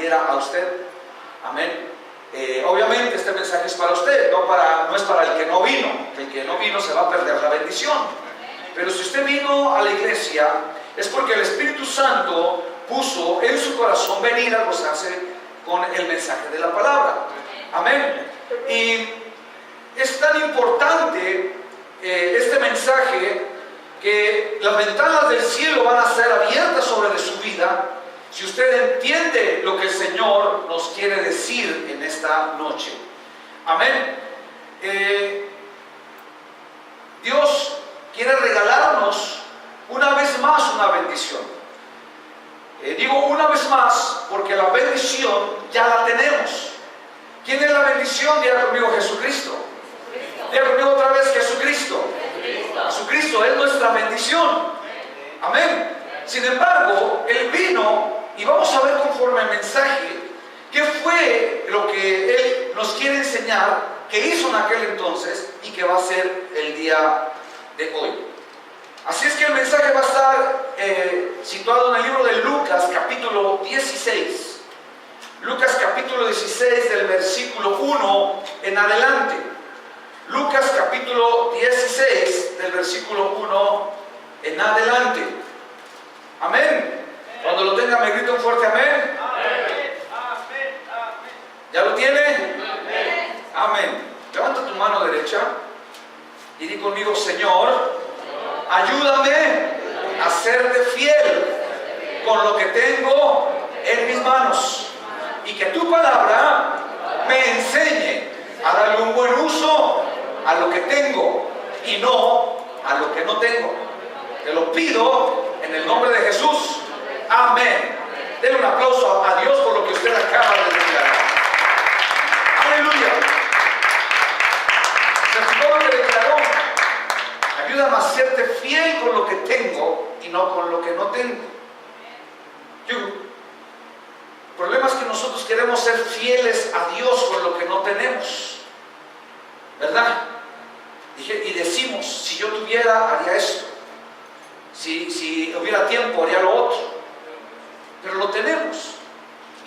bendijera a usted. Amén. Obviamente este mensaje es para usted, no es para el que no vino. El que no vino se va a perder la bendición. Pero si usted vino a la iglesia, es porque el Espíritu Santo puso en su corazón venir a gozarse con el mensaje de la palabra. Amén. Y es tan importante este mensaje que las ventanas del cielo van a ser abiertas sobre de su vida si usted entiende lo que el Señor nos quiere decir en esta noche. Amén. Dios quiere regalarnos una vez más una bendición. Digo una vez más porque la bendición ya la tenemos. ¿Quién es la bendición? Diga conmigo: Jesucristo. Diga conmigo otra vez: Jesucristo. Jesucristo es nuestra bendición. Amén. Sin embargo, Él vino, y vamos a ver conforme al mensaje qué fue lo que Él nos quiere enseñar, que hizo en aquel entonces y que va a ser el día de hoy. Así es que el mensaje va a estar situado en el libro de Lucas, capítulo 16. Lucas, capítulo 16, del versículo 1 en adelante. Lucas, capítulo 16, del versículo 1 en adelante. Amén. Cuando lo tenga me grita un fuerte amén. ¿Ya lo tiene? Amén. Levanta tu mano derecha y di conmigo: Señor, ayúdame a serte fiel con lo que tengo en mis manos, y que tu palabra me enseñe a darle un buen uso a lo que tengo y no a lo que no tengo. Te lo pido en el nombre de Jesús. Amén. Denle un aplauso a Dios por lo que usted acaba de declarar. Aleluya. Se fijó lo que declaró: ayúdame a serte fiel con lo que tengo y no con lo que no tengo. El problema es que nosotros queremos ser fieles a Dios con lo que no tenemos, ¿verdad? Y decimos: si yo tuviera, haría esto. Si hubiera tiempo, haría lo otro. Pero lo tenemos.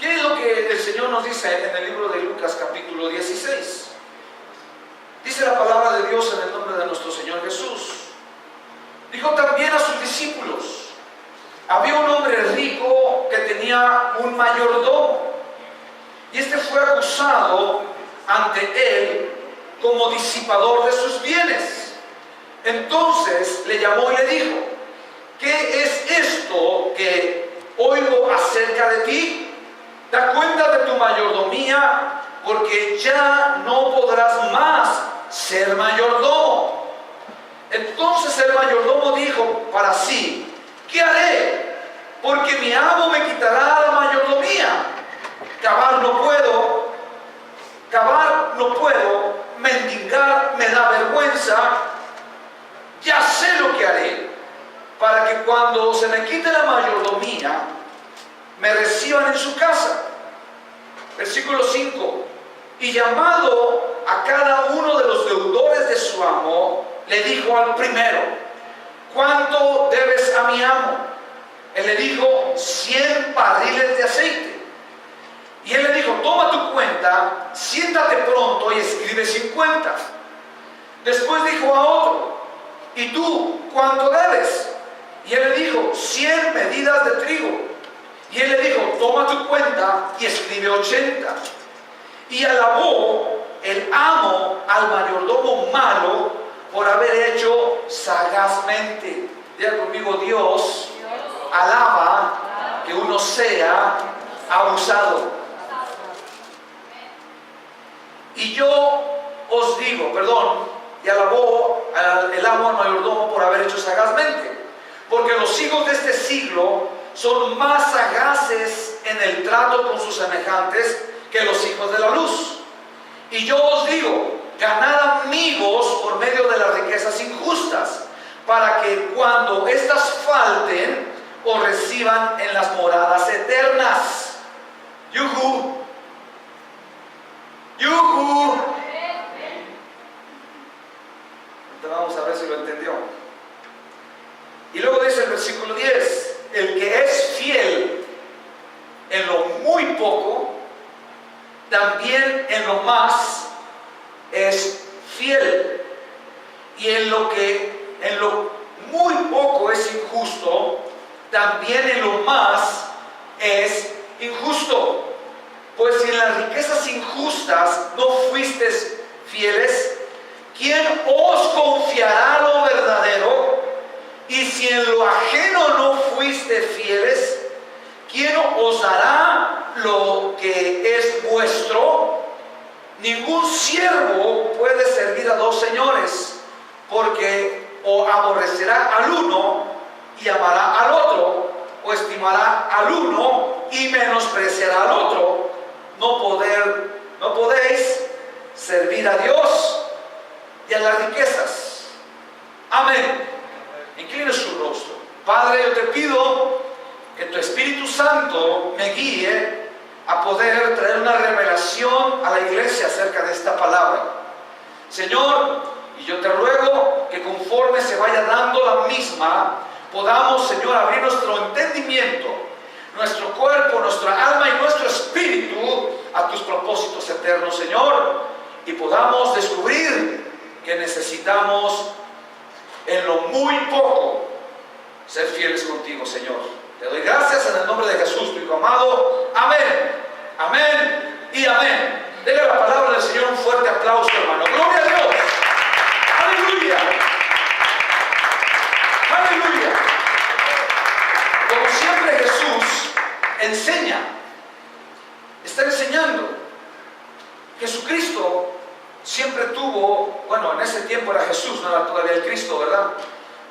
¿Qué es lo que el Señor nos dice en el libro de Lucas, capítulo 16? Dice la palabra de Dios en el nombre de nuestro Señor Jesús. Dijo también a sus discípulos: había un hombre rico que tenía un mayordomo, y este fue acusado ante él como disipador de sus bienes. Entonces le llamó y le dijo: ¿qué es esto que oigo acerca de ti? Da cuenta de tu mayordomía, porque ya no podrás más ser mayordomo. Entonces el mayordomo dijo para sí: ¿qué haré? Porque mi amo me quitará la mayordomía. Cavar no puedo, mendigar me da vergüenza. Ya sé lo que haré, para que cuando se me quite la mayordomía, me reciban en su casa. Versículo 5. Y llamado a cada uno de los deudores de su amo, le dijo al primero: ¿cuánto debes a mi amo? Él le dijo: 100 barriles de aceite. Y él le dijo: toma tu cuenta, siéntate pronto y escribe 50. Después dijo a otro: ¿y tú cuánto debes? Y él le dijo: 100 medidas de trigo. Y él le dijo: toma tu cuenta y escribe 80. Y alabó el amo al mayordomo malo por haber hecho sagazmente. Diga conmigo: Dios alaba que uno sea abusado. Y yo os digo, y alabó el amo al mayordomo por haber hecho sagazmente, porque los hijos de este siglo son más sagaces en el trato con sus semejantes que los hijos de la luz. Y yo os digo: ganad amigos por medio de las riquezas injustas, para que cuando éstas falten, os reciban en las moradas eternas. ¡Yujú! ¡Yujú! Vamos a ver si lo entendió. Y luego dice el versículo 10: el que es fiel en lo muy poco, también en lo más es fiel. Y en lo muy poco es injusto, también en lo más es injusto. Pues si en las riquezas injustas no fuisteis fieles, ¿quién os confiará lo verdadero? Y si en lo ajeno no fuiste fieles, ¿quién os dará lo que es vuestro? Ningún siervo puede servir a dos señores, porque o aborrecerá al uno y amará al otro, o estimará al uno y menospreciará al otro. No podéis servir a Dios y a las riquezas. Amén. Incline su rostro. Padre, yo te pido que tu Espíritu Santo me guíe a poder traer una revelación a la iglesia acerca de esta palabra. Señor, y yo te ruego que conforme se vaya dando la misma, podamos, Señor, abrir nuestro entendimiento, nuestro cuerpo, nuestra alma y nuestro espíritu a tus propósitos eternos, Señor, y podamos descubrir que necesitamos en lo muy poco ser fieles contigo, Señor. Te doy gracias en el nombre de Jesús, tu Hijo amado. Amén, amén y amén. Denle la palabra del Señor un fuerte aplauso, hermano. Gloria a Dios. Aleluya. Aleluya. Como siempre Jesús enseña, está enseñando. Jesucristo siempre tuvo, bueno, en ese tiempo era Jesús, no era todavía el Cristo, ¿verdad?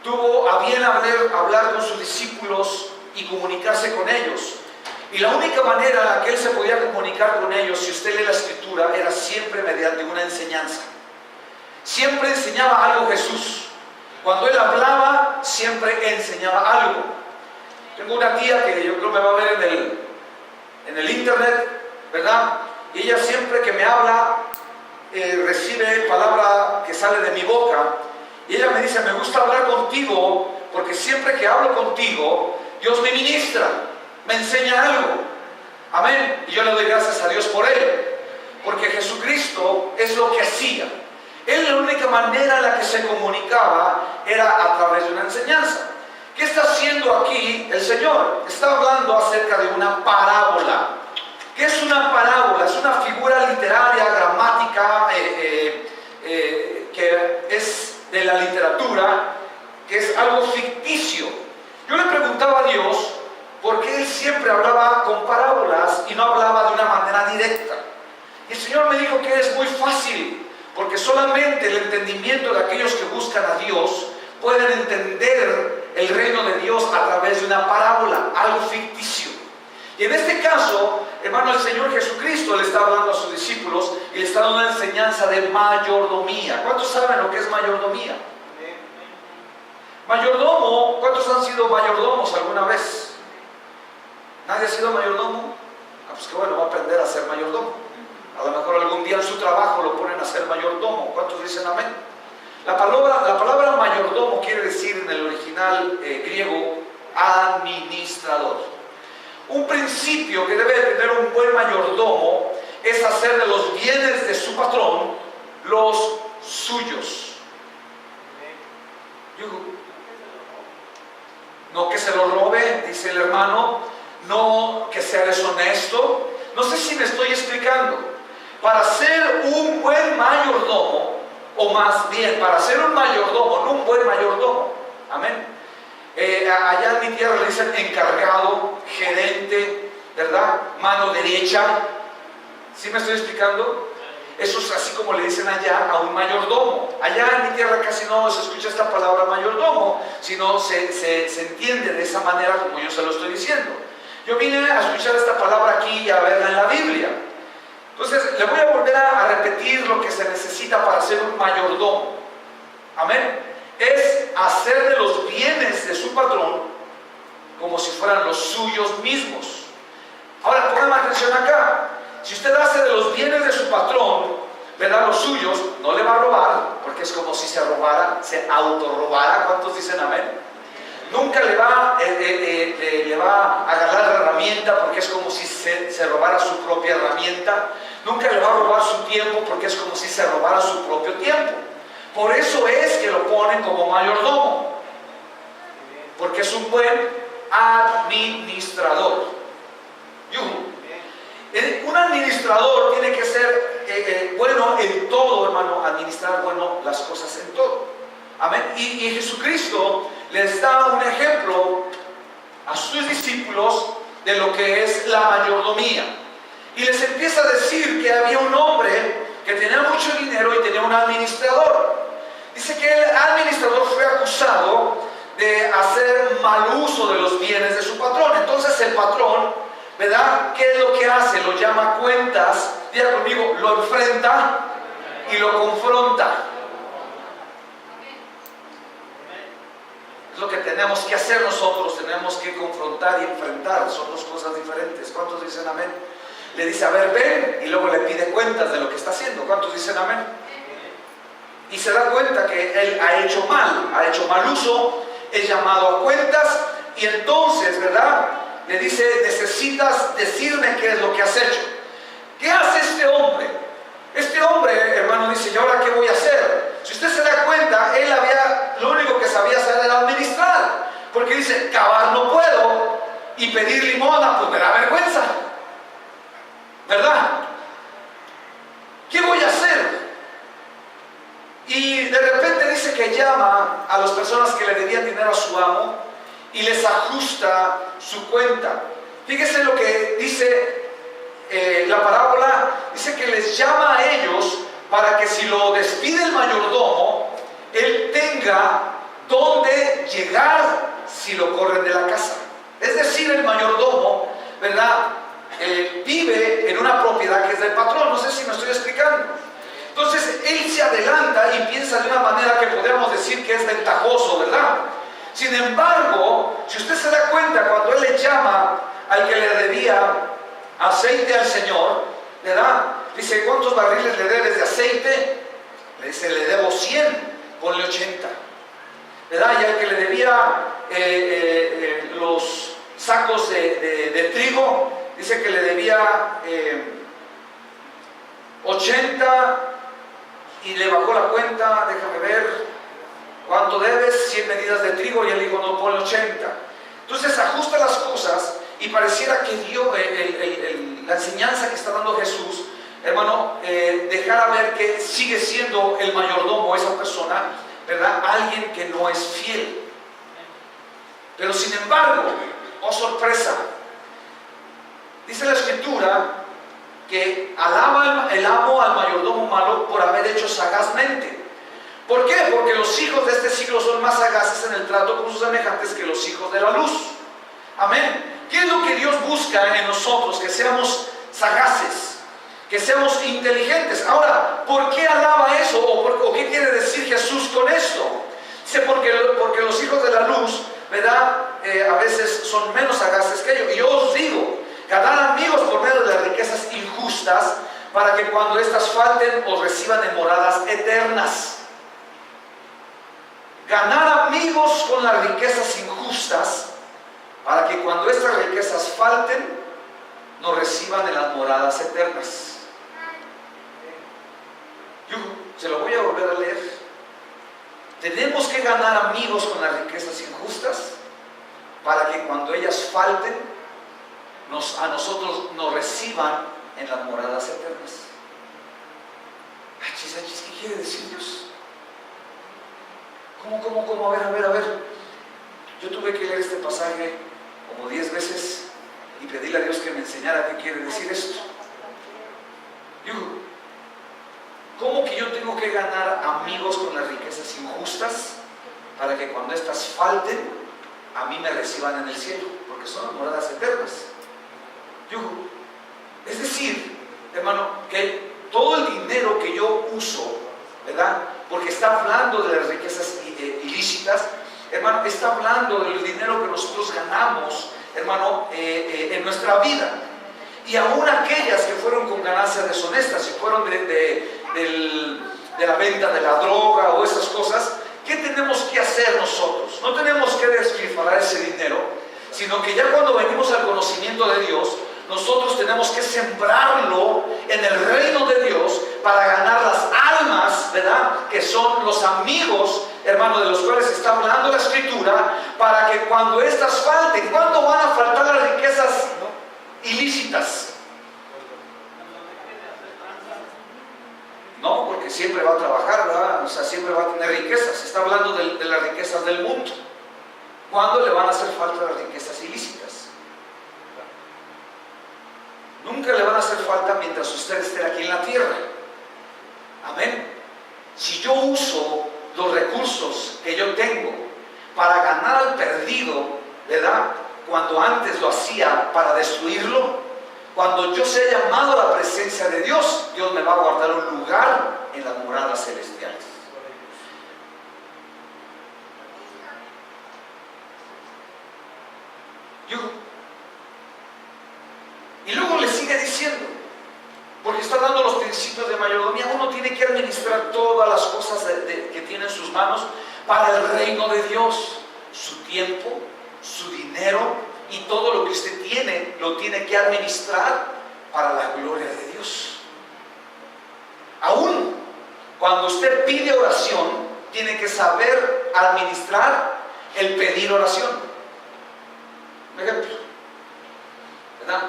Tuvo a bien hablar con sus discípulos y comunicarse con ellos. Y la única manera en la que él se podía comunicar con ellos, si usted lee la Escritura, era siempre mediante una enseñanza. Siempre enseñaba algo Jesús. Cuando él hablaba, siempre enseñaba algo. Tengo una tía que yo creo me va a ver en el internet, ¿verdad? Y ella siempre que me habla, recibe palabra que sale de mi boca. Y ella me dice, me gusta hablar contigo, porque siempre que hablo contigo, Dios me ministra, me enseña algo. Amén. Y yo le doy gracias a Dios por él, porque Jesucristo es lo que hacía. Él, la única manera en la que se comunicaba era a través de una enseñanza. ¿Qué está haciendo aquí el Señor? Está hablando acerca de una parábola. ¿Qué es una parábola? Es una figura literaria, gramática, que es de la literatura, que es algo ficticio. Yo le preguntaba a Dios por qué Él siempre hablaba con parábolas y no hablaba de una manera directa. Y el Señor me dijo que es muy fácil, porque solamente el entendimiento de aquellos que buscan a Dios pueden entender el reino de Dios a través de una parábola, algo ficticio. Y en este caso, hermano, el Señor Jesucristo le está hablando a sus discípulos y le está dando una enseñanza de mayordomía. ¿Cuántos saben lo que es mayordomía? Mayordomo, ¿cuántos han sido mayordomos alguna vez? ¿Nadie ha sido mayordomo? Ah, pues que bueno, va a aprender a ser mayordomo. A lo mejor algún día en su trabajo lo ponen a ser mayordomo. ¿Cuántos dicen amén? La palabra mayordomo quiere decir en el original griego administrador. Un principio que debe tener un buen mayordomo es hacer de los bienes de su patrón los suyos. No que se lo robe, dice el hermano, no que sea deshonesto. No sé si me estoy explicando. Para ser un buen mayordomo, o más bien, para ser un mayordomo, no un buen mayordomo, amén. Allá en mi tierra le dicen encargado, gerente, ¿verdad? Mano derecha. ¿Sí me estoy explicando? Eso es así como le dicen allá a un mayordomo. Allá en mi tierra casi no se escucha esta palabra mayordomo, sino se entiende de esa manera como yo se lo estoy diciendo. Yo vine a escuchar esta palabra aquí y a verla en la Biblia. Entonces, le voy a volver a repetir lo que se necesita para ser un mayordomo. Amén. Es hacer de los bienes de su patrón como si fueran los suyos mismos. Ahora, pongan atención acá. Si usted hace de los bienes de su patrón, ¿verdad? Los suyos, no le va a robar, porque es como si se robara, se autorrobara. ¿Cuántos dicen amén? Nunca le va a agarrar la herramienta porque es como si se robara su propia herramienta. Nunca le va a robar su tiempo porque es como si se robara su propio tiempo. Por eso es que lo ponen como mayordomo, porque es un buen administrador. Un administrador tiene que ser bueno en todo, hermano, administrar bueno las cosas en todo. Amén. Y Jesucristo les da un ejemplo a sus discípulos de lo que es la mayordomía. Y les empieza a decir que había un hombre que tenía mucho dinero y tenía un administrador. Dice que el administrador fue acusado de hacer mal uso de los bienes de su patrón. Entonces el patrón, ¿verdad? ¿Qué es lo que hace? Lo llama a cuentas. Diga conmigo, lo enfrenta y lo confronta. Es lo que tenemos que hacer nosotros. Tenemos que confrontar y enfrentar. Son dos cosas diferentes. ¿Cuántos dicen amén? Le dice, a ver, ven, y luego le pide cuentas de lo que está haciendo. ¿Cuántos dicen amén? Y se da cuenta que él ha hecho mal uso, es llamado a cuentas, y entonces, ¿verdad? Le dice, necesitas decirme qué es lo que has hecho. ¿Qué hace este hombre? Este hombre, hermano, dice, ¿y ahora qué voy a hacer? Si usted se da cuenta, lo único que sabía hacer era administrar, porque dice, cavar no puedo, y pedir limosna, pues me da vergüenza, ¿verdad? ¿Qué voy a hacer? Y de repente dice que llama a las personas que le debían dinero a su amo y les ajusta su cuenta. Fíjese lo que dice la parábola. Dice que les llama a ellos para que si lo despide el mayordomo, él tenga dónde llegar si lo corren de la casa. Es decir, el mayordomo, ¿verdad? Vive en una propiedad que es del patrón. No sé si me estoy explicando. Entonces él se adelanta y piensa de una manera que podríamos decir que es ventajoso, ¿verdad? Sin embargo, si usted se da cuenta, cuando él le llama al que le debía aceite al Señor, ¿verdad? Dice, ¿cuántos barriles le debes de aceite? Le dice, le debo 100, ponle 80, ¿verdad? Y al que le debía los sacos de trigo, dice que le debía 80, y le bajó la cuenta. Déjame ver, ¿cuánto debes? 100 medidas de trigo. Y él dijo, no, ponle 80. Entonces ajusta las cosas y pareciera que Dios, la enseñanza que está dando Jesús, hermano, dejara ver que sigue siendo el mayordomo esa persona, ¿verdad? Alguien que no es fiel. Pero sin embargo, oh sorpresa, dice la Escritura que alaba el amo al mayordomo malo por haber hecho sagazmente. ¿Por qué? Porque los hijos de este siglo son más sagaces en el trato con sus semejantes que los hijos de la luz. Amén. ¿Qué es lo que Dios busca en nosotros? Que seamos sagaces, que seamos inteligentes. Ahora, ¿por qué alaba eso? ¿O qué quiere decir Jesús con esto? Dice, porque los hijos de la luz, ¿verdad? A veces son menos sagaces que ellos. Y yo os digo, ganar amigos por medio de las riquezas injustas, para que cuando éstas falten os reciban en moradas eternas. Ganar amigos con las riquezas injustas, para que cuando estas riquezas falten, nos reciban en las moradas eternas. Yo se lo voy a volver a leer. Tenemos que ganar amigos con las riquezas injustas, para que cuando ellas falten, a nosotros nos reciban en las moradas eternas. Achis, ¿qué quiere decir Dios? ¿Cómo? A ver. Yo tuve que leer este pasaje como 10 veces y pedirle a Dios que me enseñara qué quiere decir esto. Digo, ¿cómo que yo tengo que ganar amigos con las riquezas injustas para que cuando éstas falten, a mí me reciban en el cielo? Porque son las moradas eternas. Es decir, hermano, que todo el dinero que yo uso, ¿verdad? Porque está hablando de las riquezas ilícitas, hermano, está hablando del dinero que nosotros ganamos, hermano, en nuestra vida. Y aún aquellas que fueron con ganancias deshonestas, si fueron de la venta de la droga o esas cosas, ¿qué tenemos que hacer nosotros? no tenemos que despilfarrar ese dinero, sino que ya cuando venimos al conocimiento de Dios, nosotros tenemos que sembrarlo en el reino de Dios para ganar las almas, ¿verdad? Que son los amigos, hermano, de los cuales está hablando la Escritura, para que cuando estas falten, ¿cuándo van a faltar las riquezas ilícitas? No, porque siempre va a trabajar, ¿verdad? O sea, siempre va a tener riquezas. Se está hablando de las riquezas del mundo. ¿Cuándo le van a hacer falta las riquezas ilícitas? Nunca le van a hacer falta mientras usted esté aquí en la tierra. Amén. Si yo uso los recursos que yo tengo para ganar al perdido, ¿verdad? Cuando antes lo hacía para destruirlo, cuando yo sea llamado a la presencia de Dios, Dios me va a guardar un lugar en las moradas celestiales. Y luego le sigue diciendo, porque está dando los principios de mayordomía. Uno tiene que administrar todas las cosas que tiene en sus manos para el reino de Dios. Su tiempo, su dinero y todo lo que usted tiene, lo tiene que administrar para la gloria de Dios. Aún cuando usted pide oración, tiene que saber administrar el pedir oración. Por ejemplo, ¿verdad?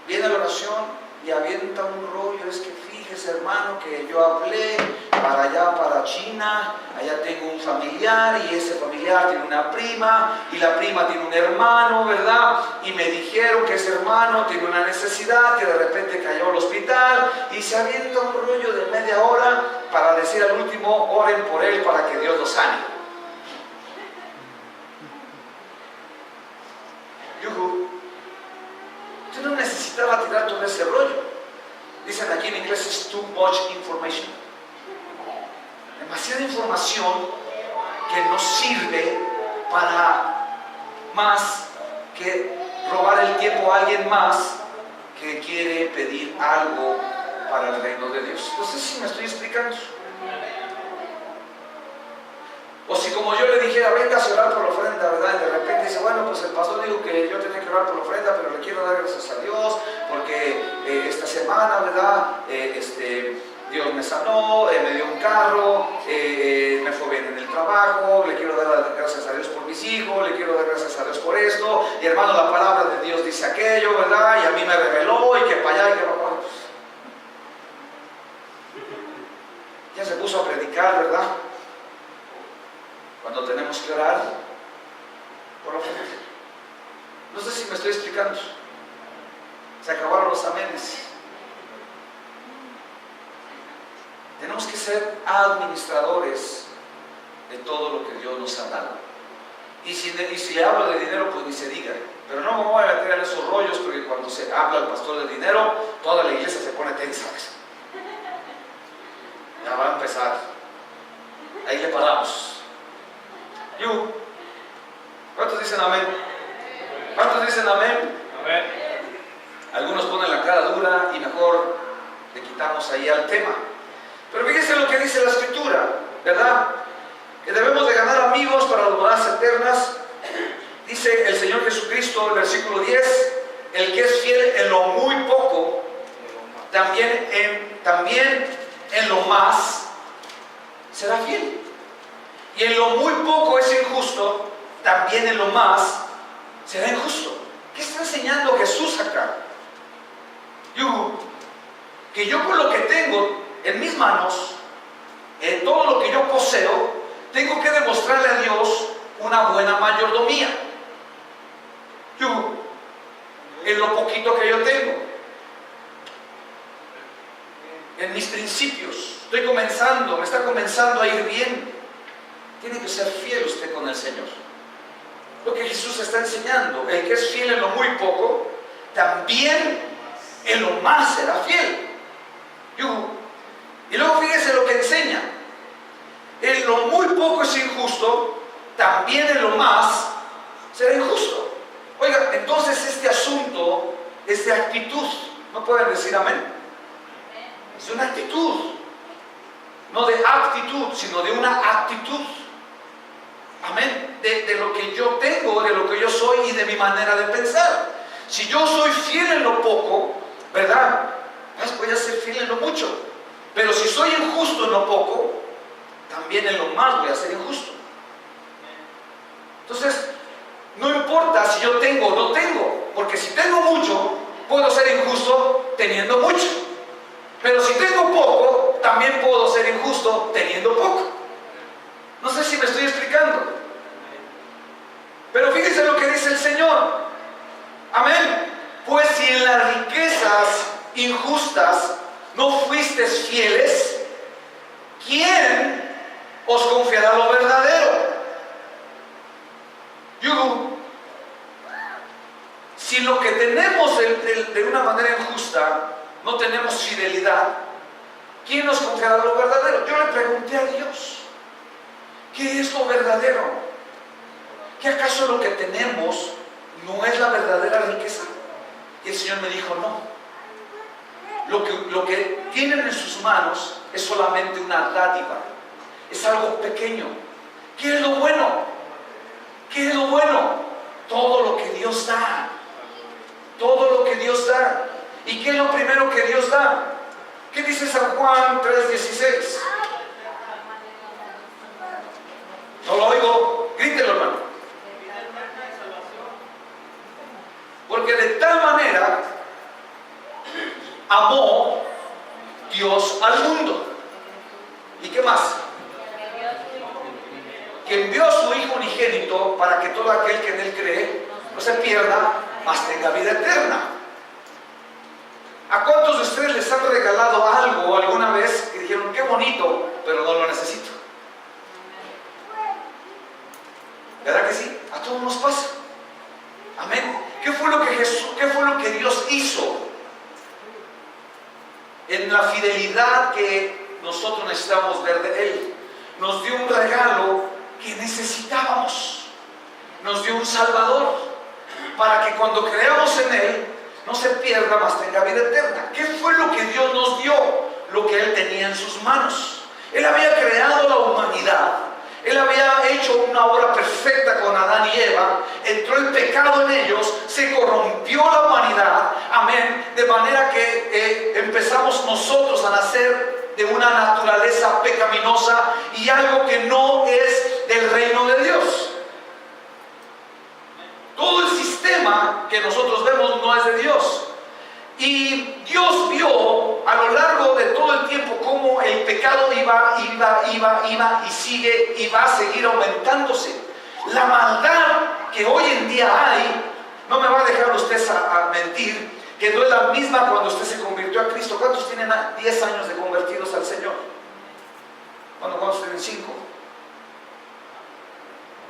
Viene la oración y avienta un rollo. Es que fíjese, hermano, que yo hablé para allá, para China, allá tengo un familiar y ese familiar tiene una prima y la prima tiene un hermano, ¿verdad? Y me dijeron que ese hermano tiene una necesidad, que de repente cayó al hospital, y se avienta un rollo de media hora para decir al último, oren por él para que Dios lo sane. Usted no necesitaba tirar todo ese rollo. Dicen aquí en inglés es too much information. Demasiada información que no sirve para más que robar el tiempo a alguien más que quiere pedir algo para el reino de Dios. No sé si me estoy explicando. O si como yo le dijera, venga a orar por la ofrenda, ¿verdad? Y de repente dice, bueno, pues el pastor dijo que yo tenía que orar por la ofrenda, pero le quiero dar gracias a Dios, porque esta semana, ¿verdad? Dios me sanó, me dio un carro, me fue bien en el trabajo, le quiero dar gracias a Dios por mis hijos, le quiero dar gracias a Dios por esto, y hermano, la palabra de Dios dice aquello, ¿verdad? Y a mí me reveló, y que para allá, y que para allá. Ya se puso a predicar, ¿verdad? Cuando tenemos que orar por la ofrenda. No sé si me estoy explicando. Se acabaron los amenes. Tenemos que ser administradores de todo lo que Dios nos ha dado. Y si le hablo de dinero, pues ni se diga. Pero no me voy a meter en esos rollos, porque cuando se habla al pastor de dinero, toda la iglesia se pone tensa. Ya va a empezar. Ahí le paramos. ¿Cuántos dicen amén? ¿Cuántos dicen amén? Amén. Algunos ponen la cara dura y mejor le quitamos ahí al tema. Pero fíjense lo que dice la Escritura, ¿verdad? Que debemos de ganar amigos para las moradas eternas. Dice el Señor Jesucristo en el versículo 10, el que es fiel en lo muy poco, también en lo más será fiel. Y en lo muy poco es injusto, también en lo más será injusto. ¿Qué está enseñando Jesús acá? Que yo con lo que tengo en mis manos, en todo lo que yo poseo, tengo que demostrarle a Dios una buena mayordomía. En lo poquito que yo tengo, en mis principios, estoy comenzando, me está comenzando a ir bien. Tiene que ser fiel usted con el Señor. Lo que Jesús está enseñando, el que es fiel en lo muy poco, también en lo más será fiel. Y luego fíjese lo que enseña. En lo muy poco es injusto, también en lo más será injusto. Oiga, entonces este asunto es de actitud. ¿No pueden decir amén? Es de una actitud. No de aptitud, sino de una actitud. Amén. de lo que yo tengo, de lo que yo soy y de mi manera de pensar. Si yo soy fiel en lo poco, ¿verdad? Pues voy a ser fiel en lo mucho. Pero si soy injusto en lo poco, también en lo más voy a ser injusto. Entonces, no importa si yo tengo o no tengo, porque si tengo mucho, puedo ser injusto teniendo mucho. Pero si tengo poco, también puedo ser injusto teniendo poco. No sé si me estoy explicando. Pero fíjense lo que dice el Señor. Amén. Pues si en las riquezas injustas no fuisteis fieles, ¿quién os confiará lo verdadero? Si lo que tenemos de una manera injusta no tenemos fidelidad, ¿quién nos confiará lo verdadero? Yo le pregunté a Dios, ¿qué es lo verdadero? ¿Que acaso lo que tenemos no es la verdadera riqueza? Y el Señor me dijo, no. Lo que tienen en sus manos es solamente una dádiva, es algo pequeño. ¿Qué es lo bueno? ¿Qué es lo bueno? Todo lo que Dios da. Todo lo que Dios da. ¿Y qué es lo primero que Dios da? ¿Qué dice San Juan 3:16? No lo oigo, grítelo, hermano. Porque de tal manera amó Dios al mundo. ¿Y qué más? Que envió a su Hijo unigénito para que todo aquel que en Él cree no se pierda, mas tenga vida eterna. ¿A cuántos de ustedes les han regalado algo alguna vez que dijeron, qué bonito, pero no lo necesito? ¿Verdad que sí? A todos nos pasa. Amén. ¿Qué fue lo que Dios hizo en la fidelidad que nosotros necesitamos ver de Él? Nos dio un regalo que necesitábamos. Nos dio un Salvador para que cuando creamos en Él no se pierda, mas tenga vida eterna. ¿Qué fue lo que Dios nos dio? Lo que Él tenía en sus manos. Él había creado la humanidad. Él había hecho una obra perfecta con Adán y Eva. Entró el pecado en ellos, se corrompió la humanidad. Amén. De manera que empezamos nosotros a nacer de una naturaleza pecaminosa y algo que no es del reino de Dios. Todo el sistema que nosotros vemos no es de Dios. Y Dios vio a lo largo de todo el tiempo cómo el pecado iba y sigue y va a seguir aumentándose. La maldad que hoy en día hay, no me va a dejar usted a mentir, que no es la misma cuando usted se convirtió a Cristo. ¿Cuántos tienen 10 años de convertidos al Señor? Bueno, ¿cuántos tienen 5?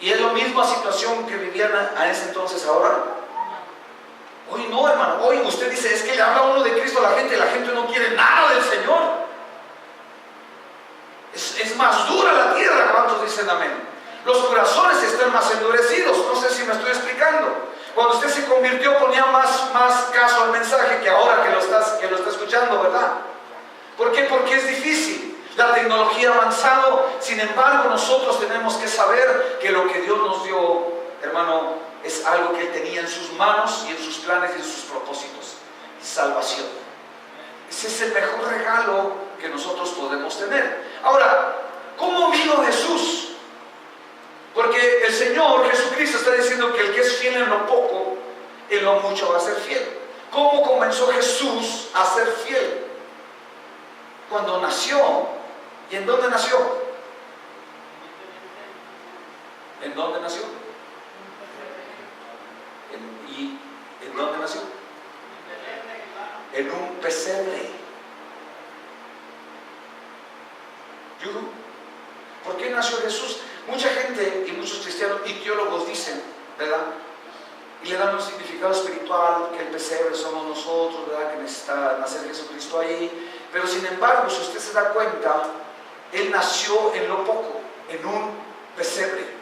¿Y es la misma situación que vivían a ese entonces ahora? Hoy no, hermano. Hoy usted dice, es que le habla uno de Cristo a la gente no quiere nada del Señor. Es más dura la tierra. ¿Cuántos dicen amén? Los corazones están más endurecidos. No sé si me estoy explicando. Cuando usted se convirtió ponía más caso al mensaje que ahora que lo está escuchando, ¿verdad? ¿Por qué? Porque es difícil. La tecnología ha avanzado. Sin embargo, nosotros tenemos que saber que lo que Dios nos dio, hermano, es algo que Él tenía en sus manos y en sus planes y en sus propósitos. Salvación. Ese es el mejor regalo que nosotros podemos tener. Ahora, ¿cómo vino Jesús? Porque el Señor Jesucristo está diciendo que el que es fiel en lo poco, en lo mucho va a ser fiel. ¿Cómo comenzó Jesús a ser fiel? Cuando nació. ¿Y en dónde nació? ¿En dónde nació? ¿Y en dónde nació? En un pesebre. ¿Por qué nació Jesús? Mucha gente y muchos cristianos y teólogos dicen, ¿verdad? Y le dan un significado espiritual, que el pesebre somos nosotros, ¿verdad? Que necesita nacer Jesucristo ahí. Pero sin embargo, si usted se da cuenta, Él nació en lo poco, en un pesebre.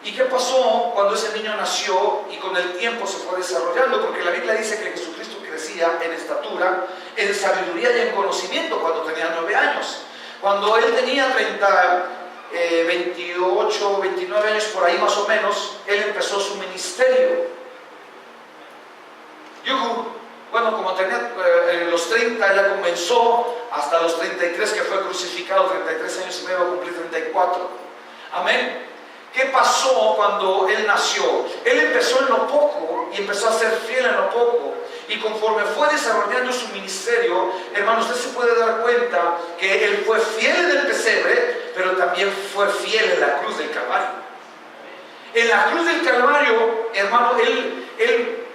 ¿Y qué pasó cuando ese niño nació y con el tiempo se fue desarrollando? Porque la Biblia dice que Jesucristo crecía en estatura, en sabiduría y en conocimiento cuando tenía 9 años. Cuando él tenía 28, 29 años por ahí más o menos, él empezó su ministerio. Bueno, como tenía los 30 ya comenzó, hasta los 33 que fue crucificado, 33 años y medio, va a cumplir 34. Amén. ¿Qué pasó cuando él nació? Él empezó en lo poco y empezó a ser fiel en lo poco. Y conforme fue desarrollando su ministerio, hermano, usted se puede dar cuenta que él fue fiel en el pesebre, pero también fue fiel en la cruz del Calvario. En la cruz del Calvario, hermano, él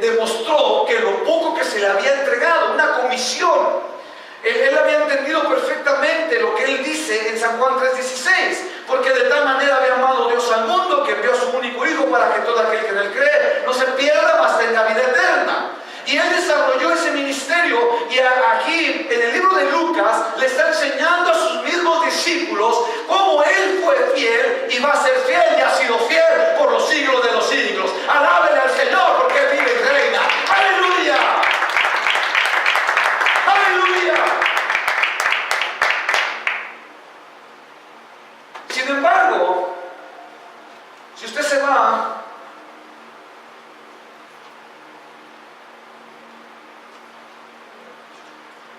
demostró que lo poco que se le había entregado, una comisión, él había entendido perfectamente lo que él dice en San Juan 3:16, porque de tal manera había amado Dios al mundo que envió a su único hijo para que todo aquel que en él cree no se pierda, mas tenga vida eterna. Y él desarrolló ese ministerio, y aquí en el libro de Lucas le está enseñando a sus mismos discípulos cómo él fue fiel y va a ser fiel y ha sido fiel por los siglos de los siglos. Alábele al Señor porque él vive y reina. ¡Aleluya! ¡Aleluya! Sin embargo, si usted se va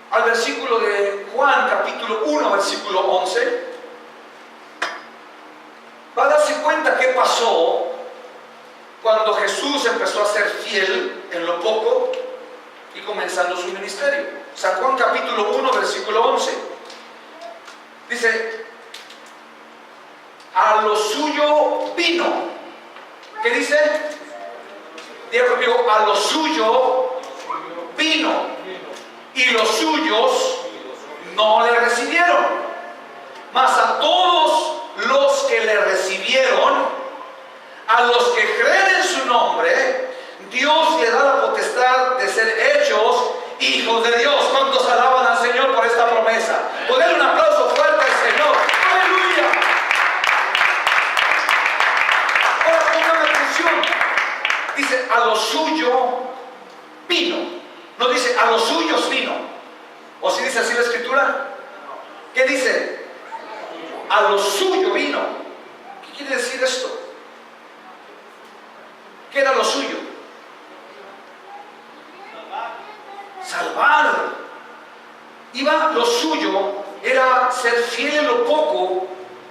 al versículo de Juan, capítulo 1, versículo 11, va a darse cuenta qué pasó cuando Jesús empezó a ser fiel en lo poco y comenzando su ministerio. San Juan, capítulo 1, versículo 11. Dice, a lo suyo vino. ¿Qué dice? Diga conmigo, a lo suyo vino. Y los suyos no le recibieron. Mas a todos los que le recibieron, a los que creen en su nombre, Dios le da la potestad de ser hechos hijos de Dios. ¿Cuántos alaban al Señor por esta promesa? Ponerle un aplauso fuerte al Señor. ¡Aleluya! Ahora pongan atención. Dice, a lo suyo vino. No dice, a los suyos vino. ¿O si dice así la escritura? ¿Qué dice? A lo suyo vino. ¿Qué quiere decir esto? ¿Qué era lo suyo? Salvar. Lo suyo era ser fiel en lo poco,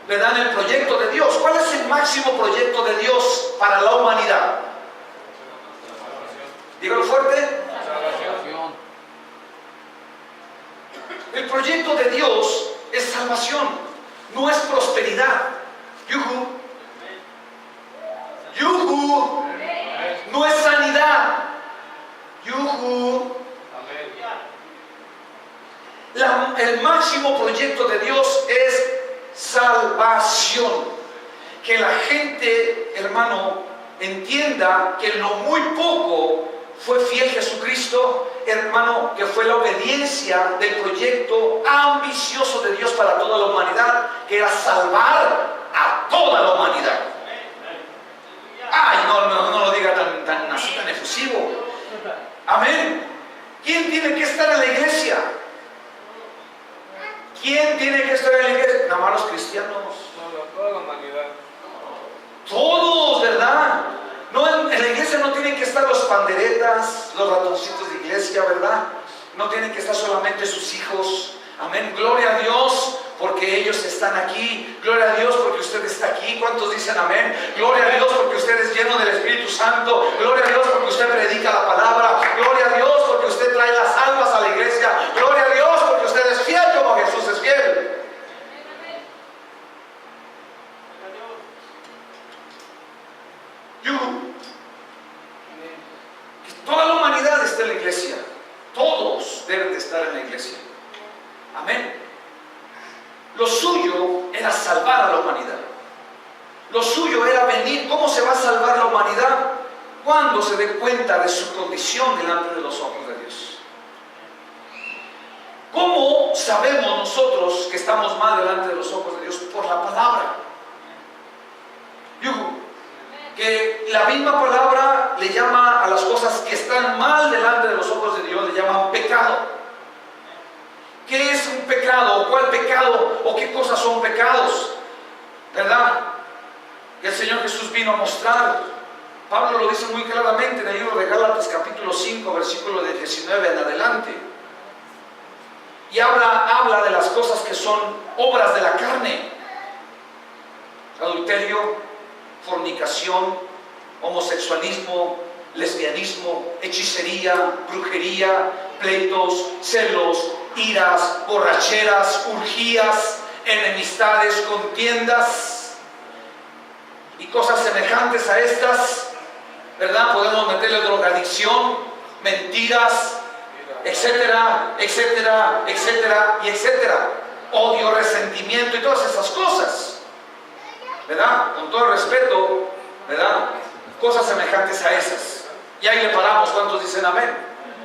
¿verdad? En el proyecto de Dios. ¿Cuál es el máximo proyecto de Dios para la humanidad? Dígalo fuerte. El proyecto de Dios es salvación, no es prosperidad. Yuhu. Yuhu. No es sanidad. Yuhu. El máximo proyecto de Dios es salvación. Que la gente, hermano, entienda que en lo muy poco fue fiel Jesucristo, hermano, que fue la obediencia del proyecto ambicioso de Dios para toda la humanidad, que era salvar a toda la humanidad. Ay, no lo diga así tan efusivo. Amén. ¿Quién tiene que estar en la iglesia? ¿Quién tiene que estar en la iglesia? Nada más los cristianos. Toda la humanidad. Todos, ¿verdad? No, en la iglesia no tienen que estar los panderetas, los ratoncitos de iglesia, ¿verdad? No tienen que estar solamente sus hijos. Amén. Gloria a Dios porque ellos están aquí. Gloria a Dios porque usted está aquí. ¿Cuántos dicen amén? Gloria a Dios porque usted es lleno del Espíritu Santo. Gloria a Dios porque usted predica la palabra. Gloria a Dios porque usted trae las almas a la iglesia. Gloria a Dios porque usted es fiel como Jesús es fiel. Toda la humanidad está en la iglesia. Todos deben de estar en la iglesia. Amén. Lo suyo era salvar a la humanidad. Lo suyo era venir. ¿Cómo se va a salvar la humanidad? Cuando se dé cuenta de su condición delante de los ojos de Dios. ¿Cómo sabemos nosotros que estamos mal delante de los ojos de Dios? Por la palabra. Que la misma palabra le llama a las cosas que están mal delante de los ojos de Dios, le llaman pecado. ¿Qué es un pecado? ¿O cuál pecado? ¿O qué cosas son pecados? ¿Verdad? Que el Señor Jesús vino a mostrar. Pablo lo dice muy claramente en el libro de Gálatas capítulo 5, versículo de 19 en adelante. Y habla de las cosas que son obras de la carne: adulterio, fornicación, homosexualismo, lesbianismo, hechicería, brujería, pleitos, celos, iras, borracheras, orgías, enemistades, contiendas y cosas semejantes a estas, ¿verdad? Podemos meterle drogadicción, mentiras, etcétera, etcétera, etcétera y etcétera. Odio, resentimiento y todas esas cosas, ¿verdad? Con todo respeto, ¿verdad? Cosas semejantes a esas. Y ahí le paramos. ¿Cuántos dicen amén?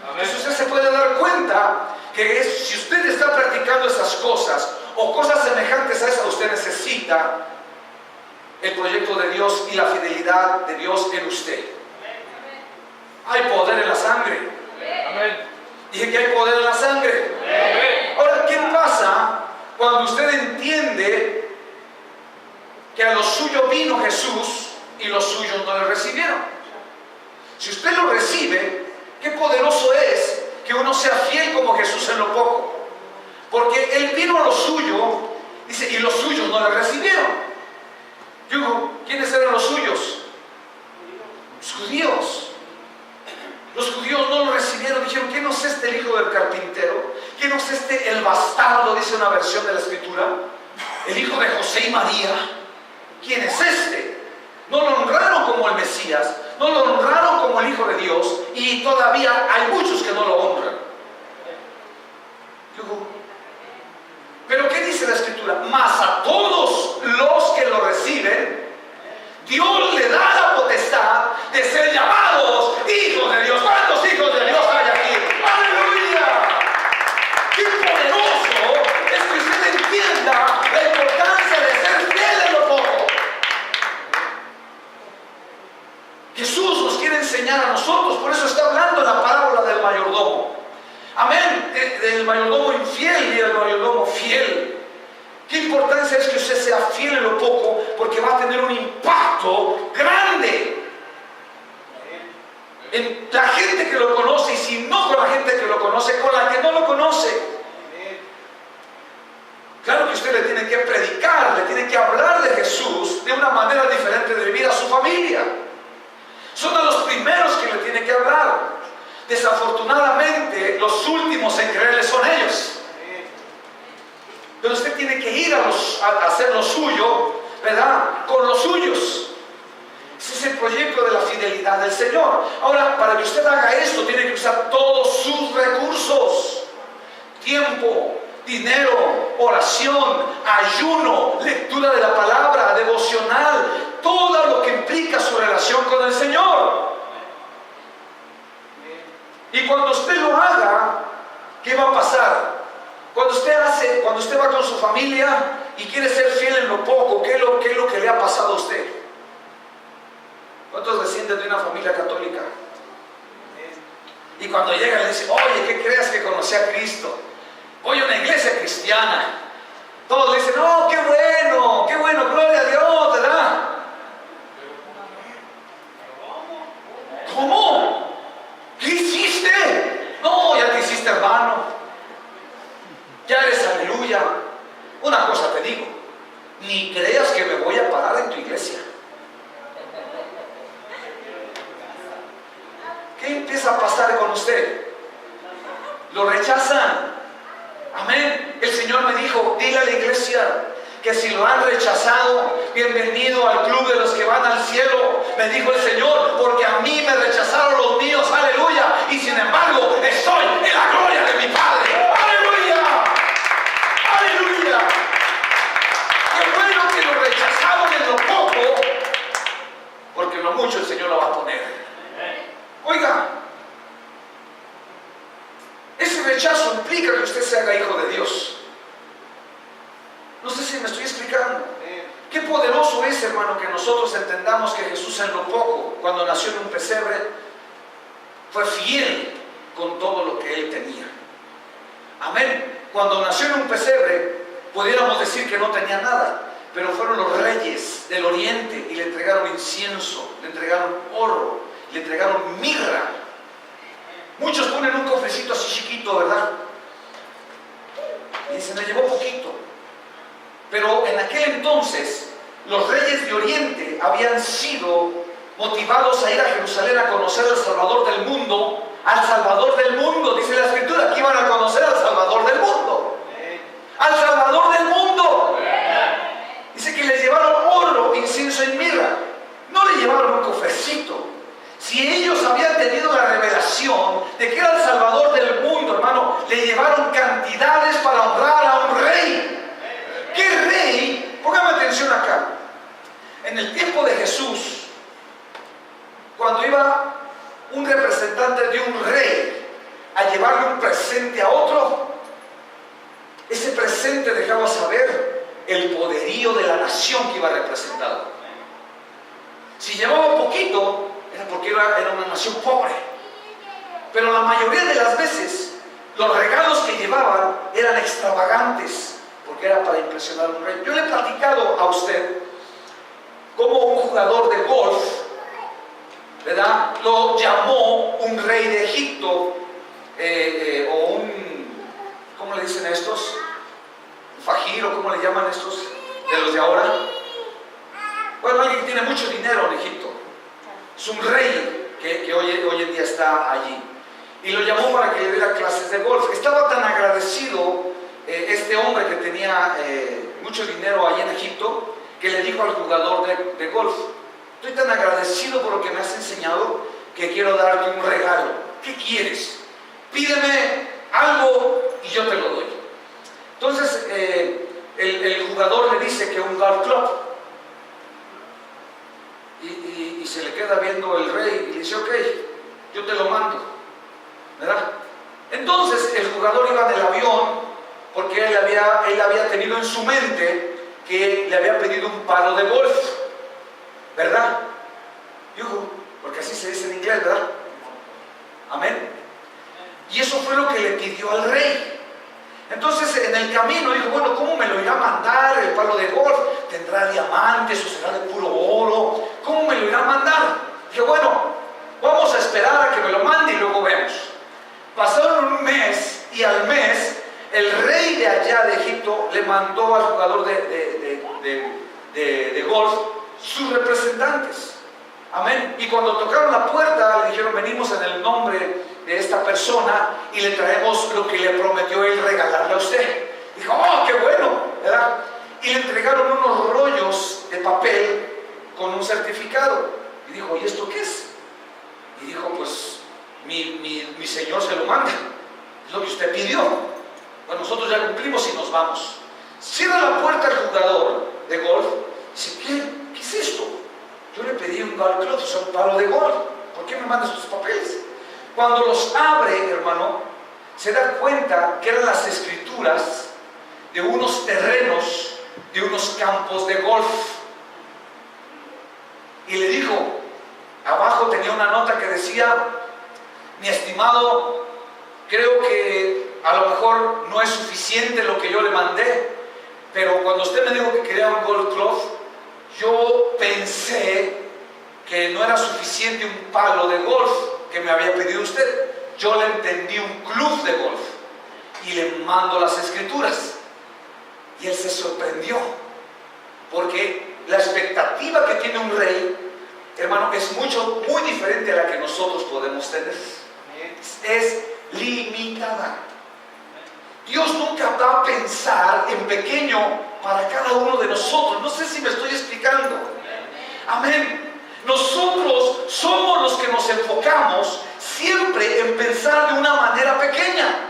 Entonces usted se puede dar cuenta que si usted está practicando esas cosas o cosas semejantes a esas, usted necesita el proyecto de Dios y la fidelidad de Dios en usted. Hay poder en la sangre. Amén. Dije que hay poder en la sangre. Amén. Ahora, ¿qué pasa cuando usted entiende que a lo suyo vino Jesús y los suyos no le recibieron? Si usted lo recibe, qué poderoso es que uno sea fiel como Jesús en lo poco. Porque Él vino a lo suyo, dice, y los suyos no le recibieron. Yo digo, ¿quiénes eran los suyos? Los judíos. Los judíos no lo recibieron. Dijeron, ¿quién no es este el hijo del carpintero? ¿Quién no es este el bastardo? Dice una versión de la escritura. El hijo de José y María. ¿Quién es este? No lo honraron como el Mesías, no lo honraron como el Hijo de Dios, y todavía hay muchos que no lo honran. Pero ¿qué dice la escritura? Mas a todos los que lo reciben, Dios le da la potestad de ser llamados hijos de Dios. ¿Cuántos hijos de Dios hay aquí? ¡Aleluya! ¡Qué poderoso es que usted entienda la importancia de ser fiel en lo poco! Jesús nos quiere enseñar a nosotros, por eso está hablando en la parábola del mayordomo. Amén, del mayordomo infiel y del mayordomo fiel. Qué importancia es que usted sea fiel en lo poco, porque va a tener un impacto grande en la gente que lo conoce, y si no con la gente que lo conoce, con la que no lo conoce. Claro que usted le tiene que predicar, le tiene que hablar de Jesús de una manera diferente de vivir a su familia. Son de los primeros que le tiene que hablar. Desafortunadamente, los últimos en creerle son ellos. Pero usted tiene que ir a hacer lo suyo, ¿verdad? Con los suyos. Ese es el proyecto de la fidelidad del Señor. Ahora, para que usted haga esto, tiene que usar todos sus recursos: tiempo, dinero, oración, ayuno, lectura de la palabra, devocional, todo lo que implica su relación con el Señor. Y cuando usted lo haga, ¿qué va a pasar? Cuando usted va con su familia y quiere ser fiel en lo poco, ¿qué es lo que le ha pasado a usted? ¿Cuántos descienden de una familia católica? Y cuando llega le dice, oye, ¿qué crees que conocí a Cristo? Voy a una iglesia cristiana. Todos le dicen, oh, qué bueno, gloria a Dios, ¿verdad? ¿Cómo? ¿Qué hiciste? No, ya te hiciste hermano. Ya eres aleluya. Una cosa te digo, ni creas que me voy a parar en tu iglesia. ¿Qué empieza a pasar con usted? Lo rechazan. Amén. El Señor me dijo, dile a la iglesia que si lo han rechazado, bienvenido al club de los que van al cielo. Me dijo el Señor, porque a mí me rechazaron los míos, aleluya, y sin embargo estoy en la gloria de mi Padre, aleluya, aleluya. Qué bueno que lo rechazaron en lo poco, porque en lo mucho el Señor lo va a poner. Oiga, ese rechazo implica que usted se haga hijo de Dios. No sé si me estoy explicando. Qué poderoso es, hermano, que nosotros entendamos que Jesús en lo poco, cuando nació en un pesebre, fue fiel con todo lo que Él tenía. Amén. cuando nació en un pesebre, pudiéramos decir que no tenía nada, pero fueron los reyes del oriente y le entregaron incienso, le entregaron oro, le entregaron mirra. Muchos ponen un cofrecito así chiquito, ¿verdad? Y se me llevó poquito. Pero en aquel entonces, los reyes de oriente habían sido motivados a ir a Jerusalén a conocer al Salvador del mundo. Al Salvador del mundo, dice la Escritura, que iban a conocer al Salvador del mundo. Al Salvador del mundo. Dice que les llevaron oro, incienso y mirra. No le llevaron un cofrecito. Si ellos habían tenido la revelación de que era el Salvador del mundo, hermano, le llevaron cantidades para honrar a un rey. ¿Qué rey? Póngame atención acá. En el tiempo de Jesús, cuando iba un representante de un rey a llevarle un presente a otro, ese presente dejaba saber el poderío de la nación que iba representado. Si llevaba poquito, era porque era una nación pobre. Pero la mayoría de las veces, los regalos que llevaban eran extravagantes, porque era para impresionar a un rey. Yo le he platicado a usted cómo un jugador de golf, ¿verdad?, lo llamó un rey de Egipto, o un, ¿cómo le dicen a estos? ¿Un fajir o cómo le llaman estos de los de ahora? Bueno, alguien que tiene mucho dinero en Egipto. Es un rey que hoy en día está allí. Y lo llamó para que le diera clases de golf. Estaba tan agradecido este hombre que tenía mucho dinero allí en Egipto, que le dijo al jugador de golf: estoy tan agradecido por lo que me has enseñado que quiero darte un regalo. ¿Qué quieres? Pídeme algo y yo te lo doy. Entonces el jugador le dice que un golf club. Y se le queda viendo el rey y le dice: ok, yo te lo mando, ¿verdad? Entonces el jugador iba en el avión porque él había tenido en su mente que le había pedido un palo de golf, ¿verdad? Porque así se dice en inglés, ¿verdad? Amén. Y eso fue lo que le pidió al rey. Entonces en el camino dijo: bueno, ¿cómo me lo irá a mandar el palo de golf? ¿Tendrá diamantes o será de puro oro? ¿Cómo me lo irá a mandar? Dije: bueno, vamos a esperar a que me lo mande y luego vemos. Pasaron un mes y al mes el rey de allá de Egipto le mandó al jugador de golf sus representantes. Amén. Y cuando tocaron la puerta le dijeron: venimos en el nombre de esta persona y le traemos lo que le prometió él regalarle a usted. Dijo: oh, qué bueno, ¿verdad? Y le entregaron unos rollos de papel con un certificado. Y dijo: ¿y esto qué es? Y dijo: pues mi señor se lo manda, es lo que usted pidió. Bueno, nosotros ya cumplimos y nos vamos. Cierra la puerta al jugador de golf y dice: ¿qué es esto? Yo le pedí un golf club, es un palo de golf. ¿Por qué me mandas tus papeles? Cuando los abre, hermano, se da cuenta que eran las escrituras de unos terrenos, de unos campos de golf. Y le dijo, abajo tenía una nota que decía: mi estimado, creo que a lo mejor no es suficiente lo que yo le mandé, pero cuando usted me dijo que quería un golf club, yo pensé que no era suficiente un palo de golf que me había pedido usted. Yo le entendí un club de golf y le mando las escrituras. Y él se sorprendió, porque la expectativa que tiene un rey, hermano, es muy diferente a la que nosotros podemos tener. Es limitada. Dios nunca va a pensar en pequeño para cada uno de nosotros. No sé si me estoy explicando. Amén. Nosotros somos los que nos enfocamos siempre en pensar de una manera pequeña,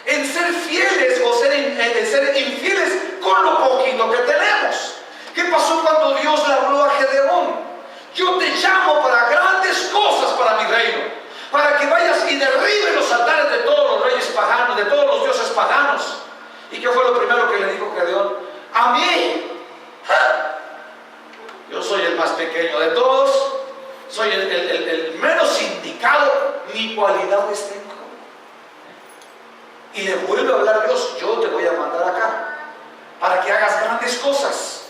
en ser fieles o en ser infieles con lo poquito que tenemos. ¿Qué pasó cuando Dios le habló a Gedeón? Yo te llamo para grandes cosas para mi reino, para que vayas y derribes los altares de todos los reyes paganos, de todos los dioses paganos. ¿Y qué fue lo primero que le dijo Gedeón? A mí, yo soy el más pequeño de todos, soy el menos indicado, ni cualidades tengo. Y le vuelve a hablar Dios, yo te voy a mandar acá para que hagas grandes cosas.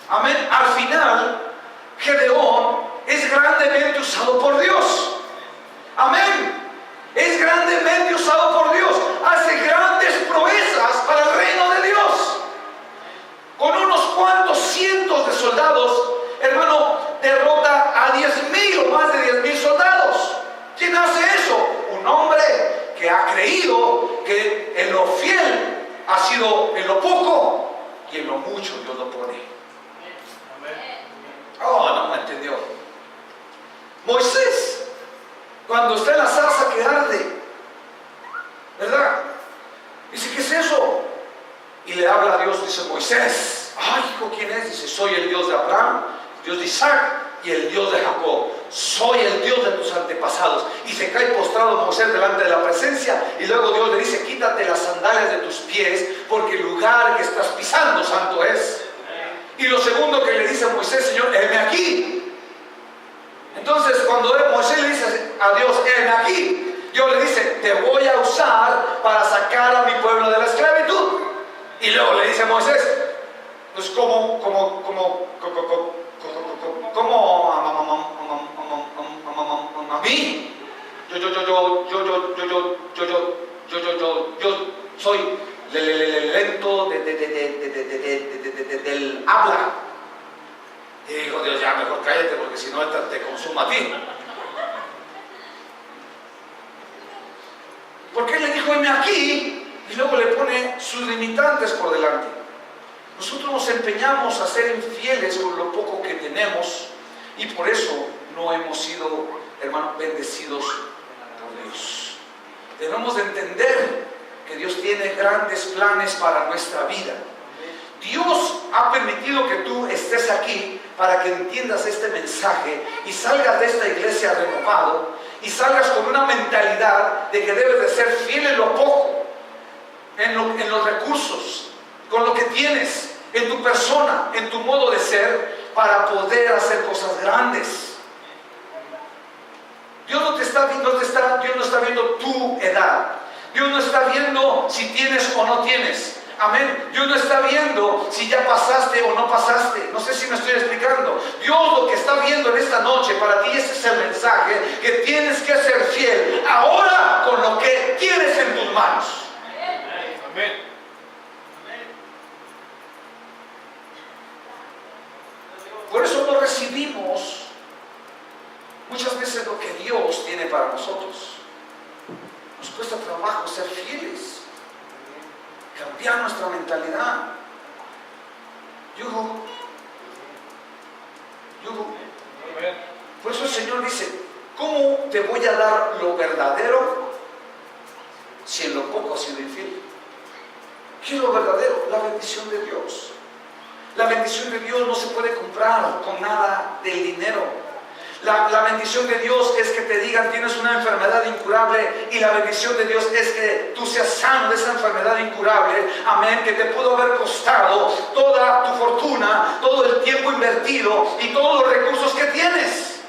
Amén. Al final, Gedeón es grandemente usado por Dios. Amén. Es grandemente usado por Dios. Hace grandes proezas para el reino de Dios. Con unos cuantos cientos de soldados, hermano, derrota a 10,000 o más de 10,000 soldados. ¿Quién hace eso? Un hombre que ha creído que en lo fiel ha sido en lo poco y en lo mucho Dios lo pone. Oh, no me entendió. Moisés, cuando está en la zarza que arde, ¿verdad? Dice, ¿qué es eso? Y le habla a Dios, dice, Moisés, ay, hijo, ¿quién es? Dice, soy el Dios de Abraham, Dios de Isaac y el Dios de Jacob. Soy el Dios de tus antepasados. Y se cae postrado Moisés delante de la presencia, y luego Dios le dice, quítate las sandalias de tus pies, porque el lugar que estás pisando santo es. Y lo segundo que le dice a Moisés, Señor, heme aquí. Entonces cuando Moisés le dice a Dios, heme aquí, Dios le dice, te voy a usar para sacar a mi pueblo de la esclavitud. Y luego le dice a Moisés, pues ¿cómo a mí? Yo soy lento del habla. Y digo, Dios, ya mejor cállate, porque si no esta te consuma a ti. Porque él le dijo, heme aquí, y luego le pone sus limitantes por delante. Nosotros nos empeñamos a ser infieles con lo poco que tenemos, y por eso no hemos sido, hermanos, bendecidos por Dios. Debemos de entender que Dios tiene grandes planes para nuestra vida. Dios ha permitido que tú estés aquí para que entiendas este mensaje y salgas de esta iglesia renovado y salgas con una mentalidad de que debes de ser fiel en lo poco, en los recursos, con lo que tienes, en tu persona, en tu modo de ser, para poder hacer cosas grandes. Dios no está viendo tu edad. Dios no está viendo si tienes o no tienes. Amén. Dios no está viendo si ya pasaste o no pasaste. No sé si me estoy explicando. Dios lo que está viendo en esta noche para ti, ese es el mensaje, que tienes que ser fiel ahora con lo que tienes en tus manos. Amén. Por eso no recibimos muchas veces lo que Dios tiene para nosotros. Nos cuesta trabajo ser fieles, cambiar nuestra mentalidad. Yugo. Por eso el Señor dice, ¿cómo te voy a dar lo verdadero si en lo poco has sido infiel? ¿Qué es lo verdadero? La bendición de Dios. La bendición de Dios no se puede comprar con nada del dinero. La bendición de Dios es que te digan tienes una enfermedad incurable, y la bendición de Dios es que tú seas sano de esa enfermedad incurable. Amén. Que te pudo haber costado toda tu fortuna, todo el tiempo invertido y todos los recursos que tienes.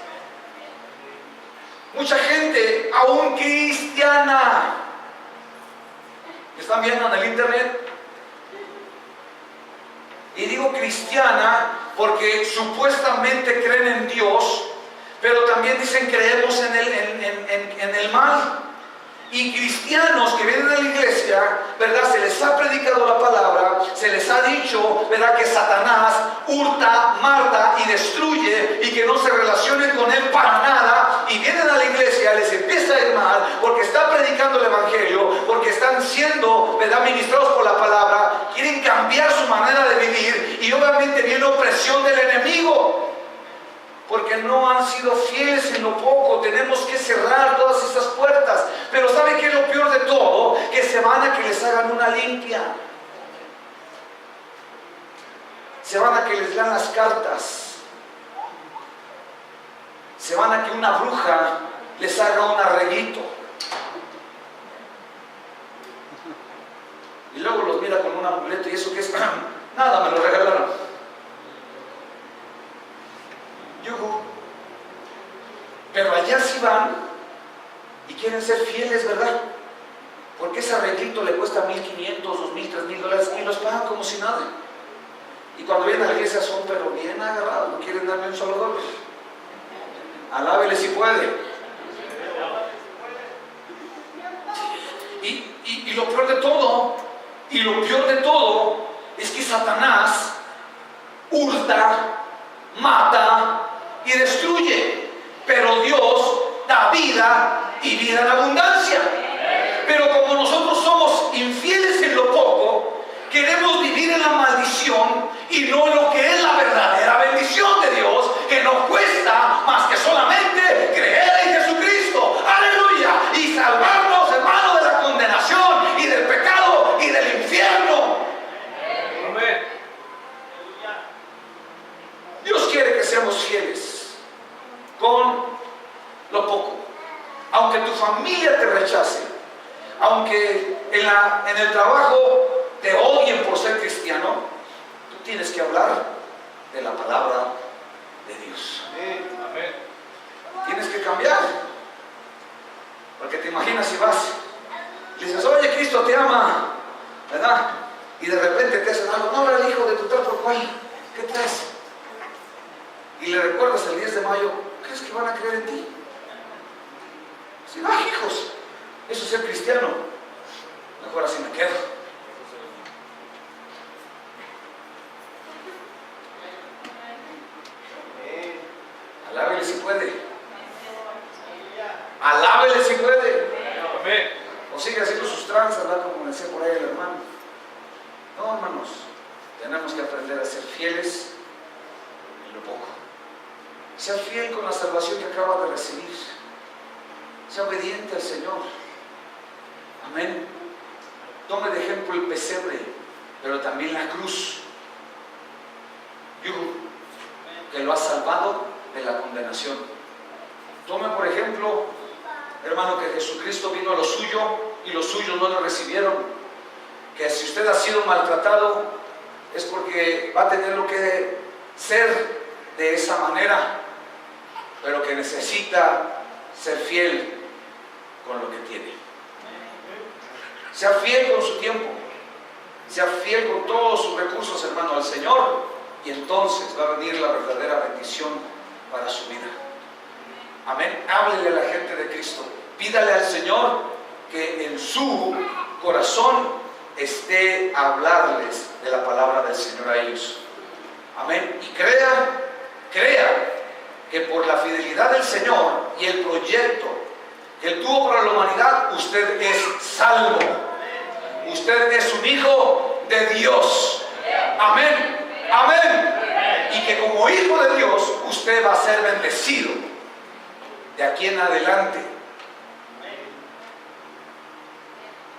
Mucha gente, aún cristiana, ¿están viendo en el internet? Y digo cristiana porque supuestamente creen en Dios, pero también dicen creemos en el mal. Y cristianos que vienen a la iglesia, ¿verdad? Se les ha predicado la palabra, se les ha dicho, ¿verdad?, que Satanás hurta, mata y destruye, y que no se relacionen con él para nada, y vienen a la iglesia, les empieza a ir mal, porque están predicando el evangelio, porque están siendo, ¿verdad?, ministrados por la palabra, quieren cambiar su manera de vivir, y obviamente viene opresión del enemigo. Porque no han sido fieles en lo poco. Tenemos que cerrar todas estas puertas. Pero ¿sabe qué es lo peor de todo? Que se van a que les hagan una limpia. Se van a que les lean las cartas. Se van a que una bruja les haga un arreglito. Y luego los mira con un amuleto. ¿Y eso qué es? Nada, me lo regalaron. Pero allá sí van y quieren ser fieles, ¿verdad? Porque ese arreglito le cuesta $1,500, $2,000, $3,000 y los pagan como si nada. Y cuando vienen a la iglesia son pero bien agarrados, no quieren darme un solo dólar. Alábele si puede. Y lo peor de todo, es que Satanás hurta, mata y destruye. Pero Dios da vida y vida en abundancia. Pero como nosotros somos infieles en lo poco, queremos vivir en la maldición y no en lo que es la verdadera bendición de Dios, que no cuesta más que solamente creer en Jesucristo. ¡Aleluya! Y salvarnos, hermano, de la condenación y del pecado y del infierno. Amén. Dios quiere que seamos fieles con lo poco. Aunque tu familia te rechace, aunque en el trabajo te odien por ser cristiano, tú tienes que hablar de la palabra de Dios. Amén. Tienes que cambiar. Porque te imaginas si vas y dices, oye, Cristo te ama, ¿verdad? Y de repente te hacen algo, no, era el hijo de tu tal por cual, ¿qué traes? Y le recuerdas el 10 de mayo, ¿crees que van a creer en ti? Si no, hijos, eso es ser cristiano. Mejor así me quedo. Alábele si puede. Alábele si puede. Amén. O sigue haciendo sus tranzas, ¿verdad? Como decía por ahí el hermano. No, hermanos, tenemos que aprender a ser fieles en lo poco. Sea fiel con la salvación que acaba de recibir. Sea obediente al Señor. Amén. Tome de ejemplo el pesebre, pero también la cruz. Que lo ha salvado de la condenación. Tome por ejemplo, hermano, que Jesucristo vino a lo suyo y los suyos no lo recibieron. Que si usted ha sido maltratado es porque va a tenerlo que ser de esa manera, pero que necesita ser fiel con lo que tiene. Sea fiel con su tiempo, sea fiel con todos sus recursos, hermano, al Señor, y entonces va a venir la verdadera bendición para su vida. Amén. Háblele a la gente de Cristo, pídale al Señor que en su corazón esté a hablarles de la palabra del Señor a ellos. Amén. Y crea que por la fidelidad del Señor y el proyecto que Él tuvo para la humanidad, usted es salvo. Usted es un hijo de Dios. Amén. Amén. Y que como hijo de Dios, usted va a ser bendecido de aquí en adelante.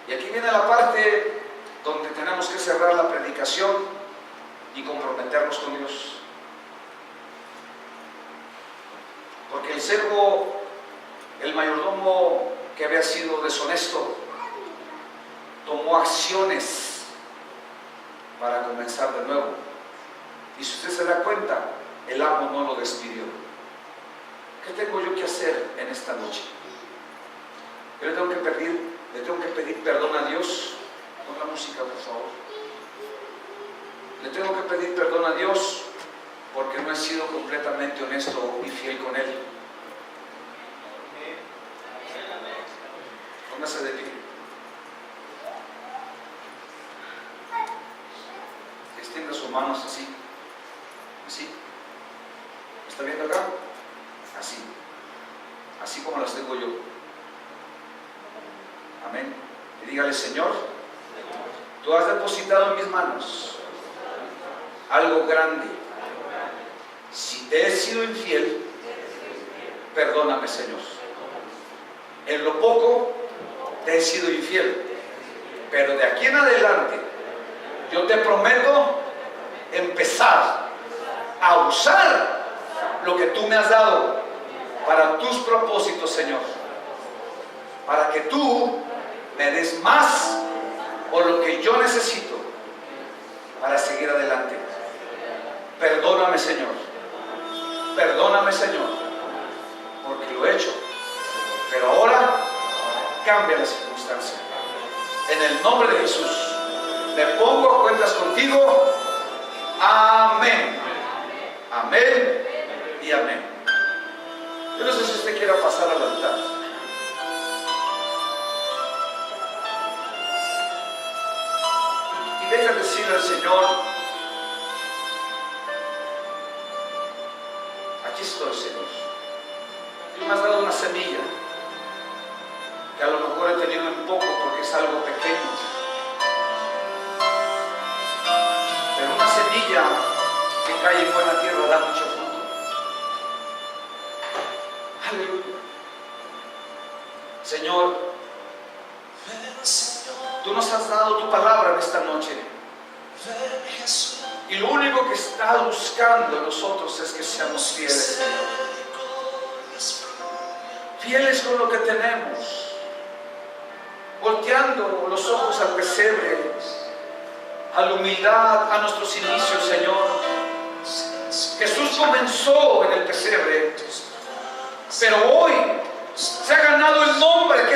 Y aquí viene la parte donde tenemos que cerrar la predicación y comprometernos con Dios. Porque el siervo, el mayordomo que había sido deshonesto, tomó acciones para comenzar de nuevo. Y si usted se da cuenta, el amo no lo despidió. ¿Qué tengo yo que hacer en esta noche? Yo le tengo que pedir perdón a Dios. Pon la música, por favor. Le tengo que pedir perdón a Dios porque no he sido completamente honesto y fiel con Él. Póngase de pie. Extienda sus manos así. Así. ¿Me está viendo acá? Así. Así como las tengo yo. Amén. Y dígale, Señor, tú has depositado en mis manos algo grande. Si te he sido infiel, perdóname, Señor. En lo poco te he sido infiel, pero de aquí en adelante yo te prometo empezar a usar lo que tú me has dado para tus propósitos, Señor, para que tú me des más por lo que yo necesito para seguir adelante. Perdóname, Señor. Perdóname, Señor, porque lo he hecho. Pero ahora cambia la circunstancia. En el nombre de Jesús. Me pongo a cuentas contigo. Amén. Amén y amén. Yo no sé si usted quiera pasar al altar. Y venga a decirle al Señor: aquí estoy, Señor. Tú me has dado una semilla que a lo mejor he tenido en poco porque es algo pequeño, pero una semilla que cae en buena tierra da mucho fruto. Aleluya. Señor, tú nos has dado tu palabra en esta noche, y lo único que está buscando en nosotros es que seamos fieles, Señor. Fieles con lo que tenemos, volteando los ojos al pesebre, a la humildad, a nuestros inicios, Señor. Jesús comenzó en el pesebre, pero hoy se ha ganado el nombre que